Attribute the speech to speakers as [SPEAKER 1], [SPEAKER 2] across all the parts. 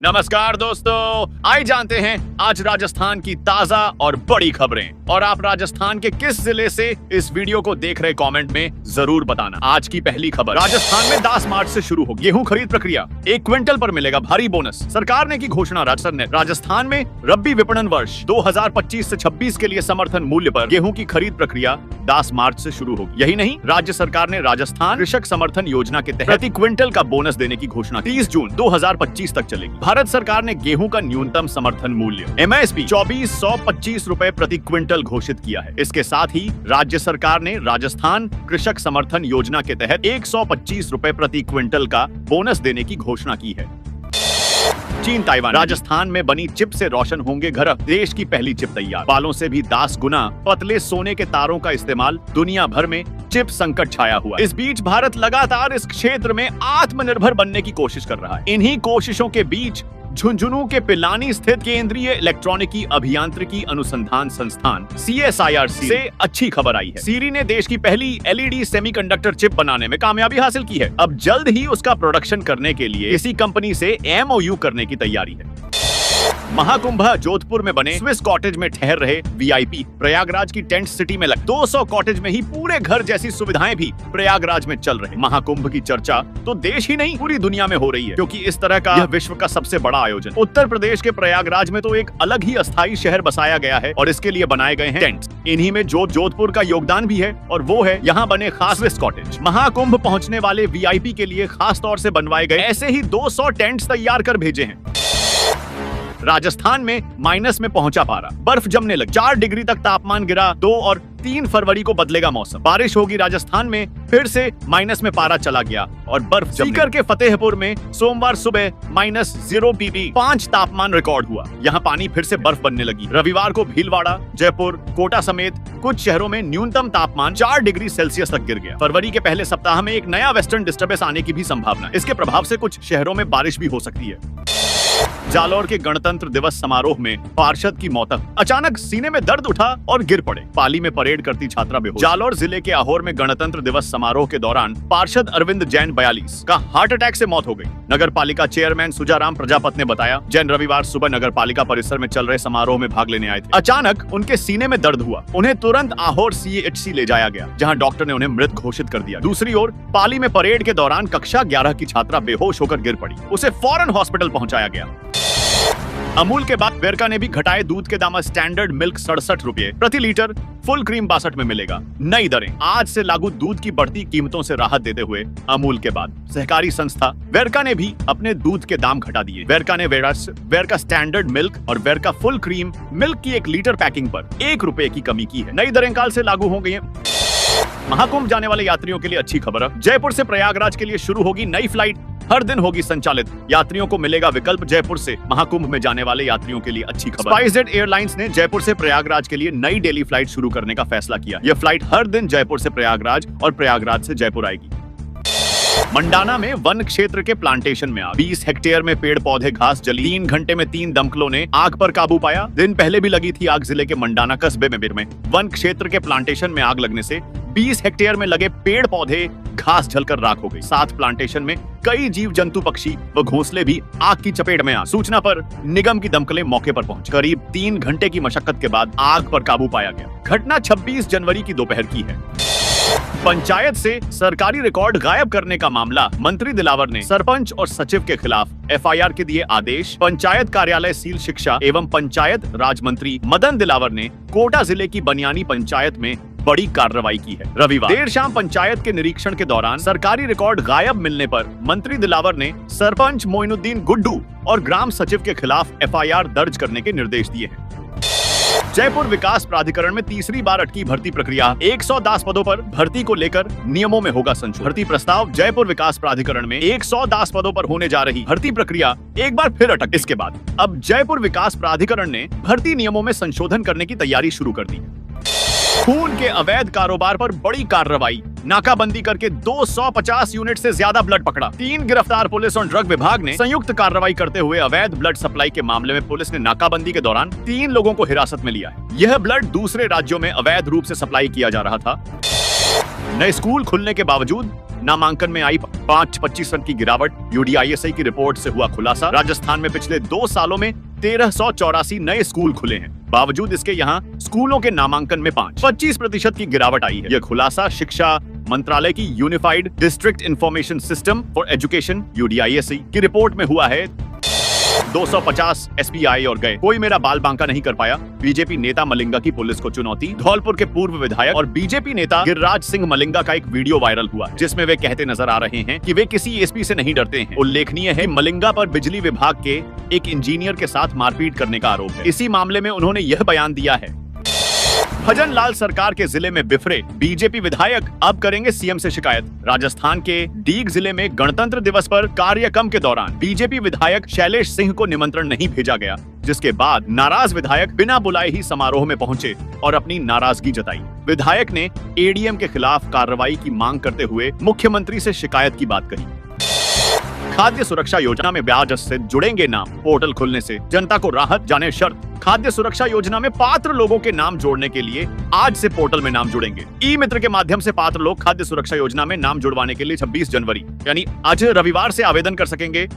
[SPEAKER 1] नमस्कार दोस्तों, आइए जानते हैं आज राजस्थान की ताजा और बड़ी खबरें। और आप राजस्थान के किस जिले से इस वीडियो को देख रहे कमेंट में जरूर बताना। आज की पहली खबर, राजस्थान में 10 मार्च से शुरू हो गेहूं खरीद प्रक्रिया, 1 क्विंटल पर मिलेगा भारी बोनस। सरकार ने की घोषणा। राजस्थान में रबी विपणन वर्ष 2025 से 26 के लिए समर्थन मूल्य पर गेहूं की खरीद प्रक्रिया 10 मार्च से शुरू होगी। यही नहीं, राज्य सरकार ने राजस्थान कृषक समर्थन योजना के तहत प्रति क्विंटल का बोनस देने की घोषणा 30 जून 2025 तक चलेगी। भारत सरकार ने गेहूं का न्यूनतम समर्थन मूल्य MSP 2425 रुपए प्रति क्विंटल घोषित किया है। इसके साथ ही राज्य सरकार ने राजस्थान कृषक समर्थन योजना के तहत 125 रुपए प्रति क्विंटल का बोनस देने की घोषणा की है। चीन ताइवान, राजस्थान में बनी चिप से रोशन होंगे घर, देश की पहली चिप तैयार। बालों से भी 10 गुना पतले सोने के तारों का इस्तेमाल, दुनिया भर में चिप संकट छाया हुआ। इस बीच भारत लगातार इस क्षेत्र में आत्मनिर्भर बनने की कोशिश कर रहा है। इन्हीं कोशिशों के बीच झुंझुनू के पिलानी स्थित केंद्रीय इलेक्ट्रॉनिकी अभियांत्रिकी अनुसंधान संस्थान CSIRC से अच्छी खबर आई है। सीरी ने देश की पहली LED सेमीकंडक्टर चिप बनाने में कामयाबी हासिल की है। अब जल्द ही उसका प्रोडक्शन करने के लिए इसी कंपनी से MOU करने की तैयारी है। महाकुंभ जोधपुर में बने स्विस कॉटेज में ठहर रहे VIP प्रयागराज की टेंट सिटी में लगे 200 कॉटेज में ही पूरे घर जैसी सुविधाएं भी प्रयागराज में चल रहे। महाकुंभ की चर्चा तो देश ही नहीं पूरी दुनिया में हो रही है, क्योंकि इस तरह का यह विश्व का सबसे बड़ा आयोजन। उत्तर प्रदेश के प्रयागराज में तो एक अलग ही अस्थायी शहर बसाया गया है और इसके लिए बनाए गए हैं टेंट। इन्हीं में जोधपुर का योगदान भी है और वो है यहाँ बने खास स्विस कॉटेज। महाकुंभ पहुँचने वाले VIP के लिए खास तौर से बनवाए गए ऐसे ही 200 टेंट तैयार कर भेजे हैं। राजस्थान में माइनस में पहुंचा पारा, बर्फ जमने लगी, 4 डिग्री तक तापमान गिरा। 2 और 3 फरवरी को बदलेगा मौसम, बारिश होगी। राजस्थान में फिर से माइनस में पारा चला गया और बर्फ सीकर के फतेहपुर में सोमवार सुबह -0 pp 5 तापमान रिकॉर्ड हुआ। यहाँ पानी फिर से बर्फ बनने लगी। रविवार को भीलवाड़ा, जयपुर, कोटा समेत कुछ शहरों में न्यूनतम तापमान 4 डिग्री सेल्सियस तक गिर गया। फरवरी के पहले सप्ताह में एक नया वेस्टर्न डिस्टर्बेंस आने की भी संभावना। इसके प्रभाव से कुछ शहरों में बारिश भी हो सकती है। जालौर के गणतंत्र दिवस समारोह में पार्षद की मौत, अचानक सीने में दर्द उठा और गिर पड़े। पाली में परेड करती छात्रा बेहोश। जालौर जिले के आहोर में गणतंत्र दिवस समारोह के दौरान पार्षद अरविंद जैन 42 का हार्ट अटैक से मौत हो गई। नगर पालिका चेयरमैन सुजाराम प्रजापत ने बताया, जैन रविवार सुबह नगर पालिका परिसर में चल रहे समारोह में भाग लेने आए थे। अचानक उनके सीने में दर्द हुआ। उन्हें तुरंत आहोर CHC ले जाया गया, जहाँ डॉक्टर ने उन्हें मृत घोषित कर दिया। दूसरी ओर पाली में परेड के दौरान कक्षा 11 की छात्रा बेहोश होकर गिर पड़ी। उसे फौरन हॉस्पिटल पहुंचाया गया। अमूल के बाद वेरका ने भी घटाए दूध के दाम। स्टैंडर्ड मिल्क 67 रुपए प्रति लीटर, फुल क्रीम 62 में मिलेगा। नई दरें आज से लागू। दूध की बढ़ती कीमतों से राहत देते हुए अमूल के बाद सहकारी संस्था वेरका ने भी अपने दूध के दाम घटा दिए। वेरका ने वेरका स्टैंडर्ड मिल्क और वेरका फुल क्रीम मिल्क की 1 लीटर पैकिंग पर 1 रुपए की कमी की है। नई दरें काल से लागू हो गई हैं। महाकुंभ जाने वाले यात्रियों के लिए अच्छी खबर है। जयपुर से प्रयागराज के लिए शुरू होगी नई फ्लाइट, हर दिन होगी संचालित। यात्रियों को मिलेगा विकल्प। जयपुर से महाकुंभ में जाने वाले यात्रियों के लिए अच्छी खबर। स्पाइसजेट एयरलाइंस ने जयपुर से प्रयागराज के लिए नई डेली फ्लाइट शुरू करने का फैसला किया। यह फ्लाइट हर दिन जयपुर से प्रयागराज और प्रयागराज से जयपुर आएगी। मंडाना में वन क्षेत्र के प्लांटेशन में आग, 20 हेक्टेयर में पेड़ पौधे घास जली। 3 घंटे में 3 दमकलों ने आग पर काबू पाया। दिन पहले भी लगी थी आग जिले के मंडाना कस्बे में। वन क्षेत्र के प्लांटेशन में आग लगने से 20 हेक्टेयर में लगे पेड़ पौधे घास जलकर राख हो गई। साथ प्लांटेशन में कई जीव जंतु, पक्षी व घोंसले भी आग की चपेट में आ। सूचना पर निगम की दमकलें मौके पर पहुंच करीब 3 घंटे की मशक्कत के बाद आग पर काबू पाया गया। घटना 26 जनवरी की दोपहर की है। पंचायत से सरकारी रिकॉर्ड गायब करने का मामला, मंत्री दिलावर ने सरपंच और सचिव के खिलाफ FIR के दिए आदेश। पंचायत कार्यालय सील शिक्षा एवं पंचायत राज मंत्री मदन दिलावर ने कोटा जिले की बनियानी पंचायत में बड़ी कार्रवाई की है। रविवार देर शाम पंचायत के निरीक्षण के दौरान सरकारी रिकॉर्ड गायब मिलने पर मंत्री दिलावर ने सरपंच मोइनुद्दीन गुड्डू और ग्राम सचिव के खिलाफ FIR दर्ज करने के निर्देश दिए हैं। जयपुर विकास प्राधिकरण में तीसरी बार अटकी भर्ती प्रक्रिया, 110 पदों पर भर्ती को लेकर नियमों में होगा संशोधन। भर्ती प्रस्ताव, जयपुर विकास प्राधिकरण में 110 पदों पर होने जा रही भर्ती प्रक्रिया एक बार फिर अटक। इसके बाद अब जयपुर विकास प्राधिकरण ने भर्ती नियमों में संशोधन करने की तैयारी शुरू कर दी है। खून के अवैध कारोबार पर बड़ी कार्रवाई, नाकाबंदी करके 250 यूनिट से ज्यादा ब्लड पकड़ा। 3 गिरफ्तार। पुलिस और ड्रग विभाग ने संयुक्त कार्रवाई करते हुए अवैध ब्लड सप्लाई के मामले में पुलिस ने नाकाबंदी के दौरान 3 लोगों को हिरासत में लिया है। यह ब्लड दूसरे राज्यों में अवैध रूप से सप्लाई किया जा रहा था। नए स्कूल खुलने के बावजूद नामांकन में आई 25% की गिरावट। यूडीआईएसई की रिपोर्ट से हुआ खुलासा, राजस्थान में पिछले 2 सालों में 1384 नए स्कूल खुले हैं। बावजूद इसके यहाँ स्कूलों के नामांकन में 25% की गिरावट आई है। यह खुलासा शिक्षा मंत्रालय की unified district information system for education UDISE की रिपोर्ट में हुआ है। 250 एसपी आए और गए, कोई मेरा बाल बांका नहीं कर पाया। बीजेपी नेता मलिंगा की पुलिस को चुनौती। धौलपुर के पूर्व विधायक और बीजेपी नेता गिरिराज सिंह मलिंगा का एक वीडियो वायरल हुआ, जिसमें वे कहते नजर आ रहे हैं कि वे किसी एसपी से नहीं डरते हैं। उल्लेखनीय है कि मलिंगा पर बिजली विभाग के एक इंजीनियर के साथ मारपीट करने का आरोप है। इसी मामले में उन्होंने यह बयान दिया है। भजन लाल सरकार के जिले में बिफरे बीजेपी विधायक अब करेंगे सीएम से शिकायत। राजस्थान के डीग जिले में गणतंत्र दिवस पर कार्यक्रम के दौरान बीजेपी विधायक शैलेश सिंह को निमंत्रण नहीं भेजा गया, जिसके बाद नाराज विधायक बिना बुलाए ही समारोह में पहुंचे और अपनी नाराजगी जताई। विधायक ने एडीएम के खिलाफ कार्रवाई की मांग करते हुए मुख्यमंत्री से शिकायत की बात कही। खाद्य सुरक्षा योजना में ब्याज से जुड़ेंगे नाम, पोर्टल खुलने से जनता को राहत, जाने शर्त। खाद्य सुरक्षा योजना में पात्र लोगों के नाम जोड़ने के लिए आज से पोर्टल में नाम जुड़ेंगे। ई मित्र के माध्यम से पात्र लोग खाद्य सुरक्षा योजना में नाम जुड़वाने के लिए 26 जनवरी यानी आज रविवार से आवेदन कर सकेंगे।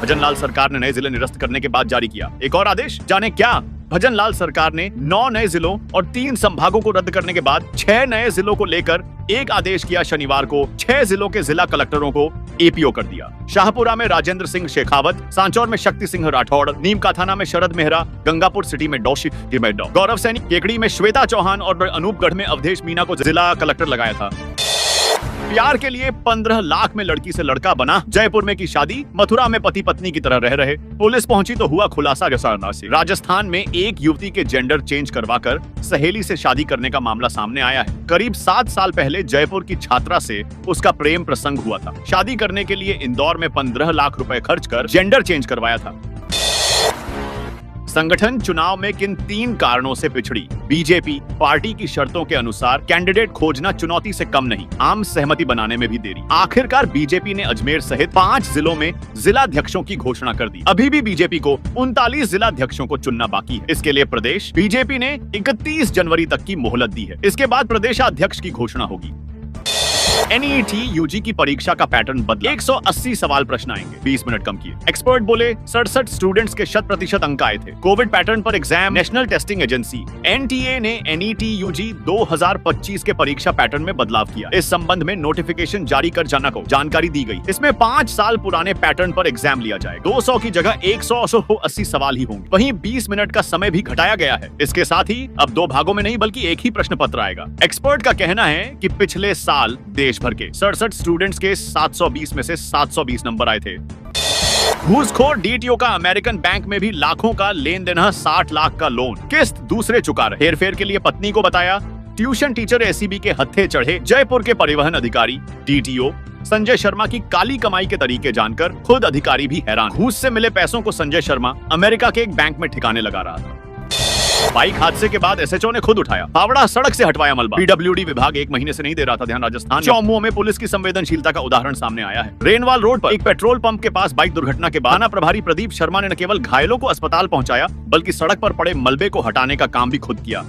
[SPEAKER 1] भजन लाल सरकार ने नए जिले निरस्त करने के बाद जारी किया एक और आदेश, जाने क्या। भजन लाल सरकार ने 9 नए जिलों और 3 संभागों को रद्द करने के बाद 6 नए जिलों को लेकर एक आदेश किया। शनिवार को 6 जिलों के जिला कलेक्टरों को एपीओ कर दिया। शाहपुरा में राजेंद्र सिंह शेखावत, सांचौर में शक्ति सिंह राठौड़, नीमका थाना में शरद मेहरा, गंगापुर सिटी में गौरव सैनी, केकड़ी में श्वेता चौहान और अनूपगढ़ में अवधेश मीना को जिला कलेक्टर लगाया था। प्यार के लिए 15 लाख में लड़की से लड़का बना, जयपुर में की शादी, मथुरा में पति पत्नी की तरह रह रहे। पुलिस पहुंची तो हुआ खुलासा से। राजस्थान में एक युवती के जेंडर चेंज करवाकर सहेली से शादी करने का मामला सामने आया है। करीब 7 साल पहले जयपुर की छात्रा से उसका प्रेम प्रसंग हुआ था। शादी करने के लिए इंदौर में 15 लाख रुपए खर्च कर जेंडर चेंज करवाया था। संगठन चुनाव में किन 3 कारणों से पिछड़ी। बीजेपी पार्टी की शर्तों के अनुसार कैंडिडेट खोजना चुनौती से कम नहीं, आम सहमति बनाने में भी देरी। आखिरकार बीजेपी ने अजमेर सहित 5 जिलों में जिलाध्यक्षों की घोषणा कर दी। अभी भी बीजेपी को 39 जिलाध्यक्षों को चुनना बाकी है। इसके लिए प्रदेश बीजेपी ने 31 जनवरी तक की मोहलत दी है। इसके बाद प्रदेशाध्यक्ष की घोषणा होगी। NET यूजी की परीक्षा का पैटर्न बदला, 180 सवाल प्रश्न आएंगे, 20 मिनट कम किए। एक्सपर्ट बोले 67 स्टूडेंट्स के 100% अंक आए थे। कोविड पैटर्न पर exam, national testing agency NTA ने NET यूजी 2025 के परीक्षा पैटर्न में बदलाव किया। इस संबंध में नोटिफिकेशन जारी कर जानकारी दी गई। इसमें 5 साल पुराने पैटर्न पर एग्जाम लिया जाए। 200 की जगह 180 सवाल ही होंगे। वहीं 20 मिनट का समय भी घटाया गया है। इसके साथ ही अब 2 भागों में नहीं बल्कि एक ही प्रश्न पत्र आएगा। एक्सपर्ट का कहना है कि पिछले साल देश भर के 67 स्टूडेंट्स के 720 में से 720 नंबर आए थे। घूसखोर डीटीओ का अमेरिकन बैंक में भी लाखों का लेन देन, 60 लाख का लोन, किस्त दूसरे चुका रहे। हेरफेर के लिए पत्नी को बताया। ट्यूशन टीचर एसीबी के हत्थे चढ़े। जयपुर के परिवहन अधिकारी डीटीओ संजय शर्मा की काली कमाई के तरीके जानकर खुद अधिकारी भी हैरान। घूस से मिले पैसों को संजय शर्मा अमेरिका के एक बैंक में ठिकाने लगा रहा था। बाइक हादसे के बाद एसएचओ ने खुद उठाया। हावड़ा सड़क से हटवाया मलबा। पीडब्ल्यूडी विभाग 1 महीने से नहीं दे रहा था ध्यान। राजस्थान चौमुओं में पुलिस की संवेदनशीलता का उदाहरण सामने आया है। रेनवाल रोड पर एक पेट्रोल पंप के पास बाइक दुर्घटना के बाद थाना प्रभारी प्रदीप शर्मा ने न केवल घायलों को अस्पताल पहुंचाया बल्कि सड़क पर पड़े मलबे को हटाने का काम भी खुद किया।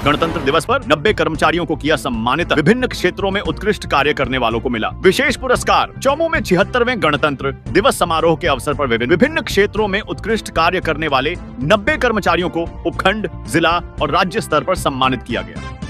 [SPEAKER 1] गणतंत्र दिवस पर 90 कर्मचारियों को किया सम्मानित। विभिन्न क्षेत्रों में उत्कृष्ट कार्य करने वालों को मिला विशेष पुरस्कार। चौमुं में 76वें गणतंत्र दिवस समारोह के अवसर पर विभिन्न क्षेत्रों में उत्कृष्ट कार्य करने वाले 90 कर्मचारियों को उपखंड, जिला और राज्य स्तर पर सम्मानित किया गया।